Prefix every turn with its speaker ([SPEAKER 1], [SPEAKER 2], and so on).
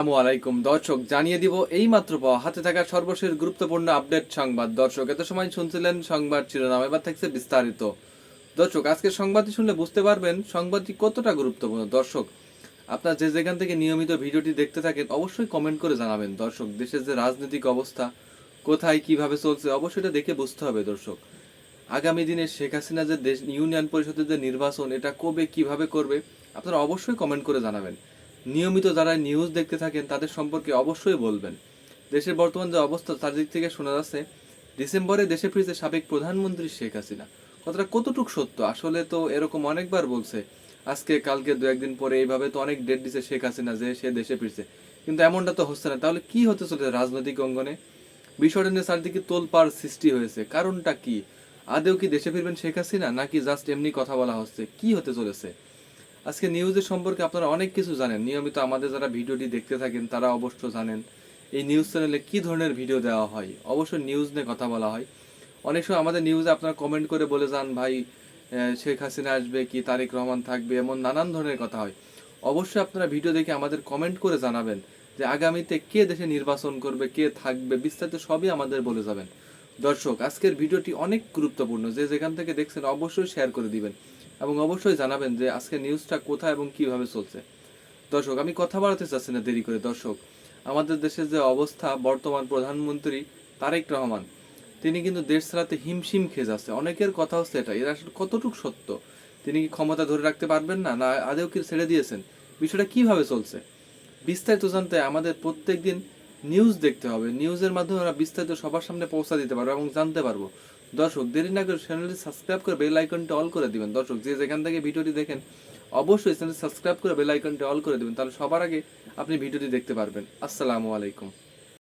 [SPEAKER 1] আসসালামু আলাইকুম দর্শক, জানিয়ে দিব এই মাত্র পাওয়া হাতে থাকা সর্বশেষ গুরুত্বপূর্ণ আপডেট সংবাদ। দর্শক, এত সময় শুনছিলেন সংবাদ শিরোনাম, এবার থাকছে বিস্তারিত। দর্শক, আজকের সংবাদটি শুনলে বুঝতে পারবেন সংবাদটি কতটা গুরুত্বপূর্ণ। দর্শক, আপনার যে যেখান থেকে নিয়মিত ভিডিওটি দেখতে থাকেন অবশ্যই কমেন্ট করে জানাবেন। দর্শক, দেশের যে রাজনৈতিক অবস্থা কোথায় কিভাবে চলছে অবশ্যই এটা দেখে বুঝতে হবে। দর্শক, আগামী দিনে শেখ হাসিনা যে দেশ ইউনিয়ন পরিষদের যে নির্বাচন এটা কবে কিভাবে করবে আপনারা অবশ্যই কমেন্ট করে জানাবেন। নিয়মিত যারা নিউজ দেখতে থাকেন তাদের সম্পর্কে অবশ্যই বলবেন। দেশের বর্তমান যে অবস্থা তার দিক থেকে শোনা যাচ্ছে ডিসেম্বরে দেশে ফিরছে সাবেক প্রধানমন্ত্রী শেখ হাসিনা। কথাটা কতটুক সত্য? আসলে তো এরকম অনেকবার বলছে, আজকে কালকে দু একদিন পরে এইভাবে তো অনেক ডেট দিছে শেখ হাসিনা যে সে দেশে ফিরছে, কিন্তু এমনটা তো হচ্ছে না। তাহলে কি হতে চলেছে রাজনৈতিক অঙ্গনে? বিষয়টা নিয়ে চারদিকে তোলপাড় সৃষ্টি হয়েছে, কারণটা কি? আদেও কি দেশে ফিরবেন শেখ হাসিনা, নাকি জাস্ট এমনি কথা বলা হচ্ছে? কি হতে চলেছে? আজকে নিউজের সম্পর্কে আপনারা অনেক কিছু জানেন, নিয়মিত আমাদের যারা ভিডিওটি দেখতে থাকেন তারা অবশ্য জানেন এই নিউজ চ্যানেলে কি ধরনের ভিডিও দেওয়া হয়। অবশ্যই নিউজ নিয়ে কথা বলা হয়। অনেক সময় আমাদের নিউজে আপনারা কমেন্ট করে বলে যান, ভাই শেখ হাসিনা আসবে কি তারেক রহমান থাকবে, এমন নানান ধরনের কথা হয়। অবশ্যই আপনারা ভিডিও দেখে আমাদের কমেন্ট করে জানাবেন যে আগামীতে কে দেশে নির্বাচন করবে, কে থাকবে, বিস্তারিত সবই আমাদের বলে যাবেন। দর্শক, আজকের ভিডিওটি অনেক গুরুত্বপূর্ণ, যে যেখান থেকে দেখছেন অবশ্যই শেয়ার করে দিবেন এবং অবশ্যই জানাবেন যে আজকের নিউজটা কোথায় এবং কিভাবে চলছে। দর্শক, আমি কথা বাড়াতে চাচ্ছি না দেরি করে। দর্শক, আমাদের দেশের যে অবস্থা, বর্তমান প্রধানমন্ত্রী তারেক রহমান তিনি কিন্তু দেশ ছাড়াতে হিমশিম খেয়ে যাচ্ছে। অনেকের কথা হচ্ছে এটা, এর আসলে কতটুকু সত্য? তিনি কি ক্ষমতা ধরে রাখতে পারবেন না, না আদেও কি ছেড়ে দিয়েছেন? বিষয়টা কিভাবে চলছে বিস্তারিত জানতে আমাদের প্রত্যেক দিন নিউজ দেখতে হবে। নিউজের মাধ্যমে আমরা বিস্তারিত সবার সামনে পৌঁছা দিতে পারবো এবং জানতে পারবো। দর্শক, দেরি না করে চ্যানেলটি সাবস্ক্রাইব করে বেল আইকনটি অল করে দিবেন। দর্শক, যে যেখান থেকে ভিডিওটি দেখেন অবশ্যই চ্যানেলটি সাবস্ক্রাইব করে বেল আইকনটি অল করে দিবেন, তাহলে সবার আগে আপনি ভিডিওটি দেখতে পারবেন। আসসালামু আলাইকুম।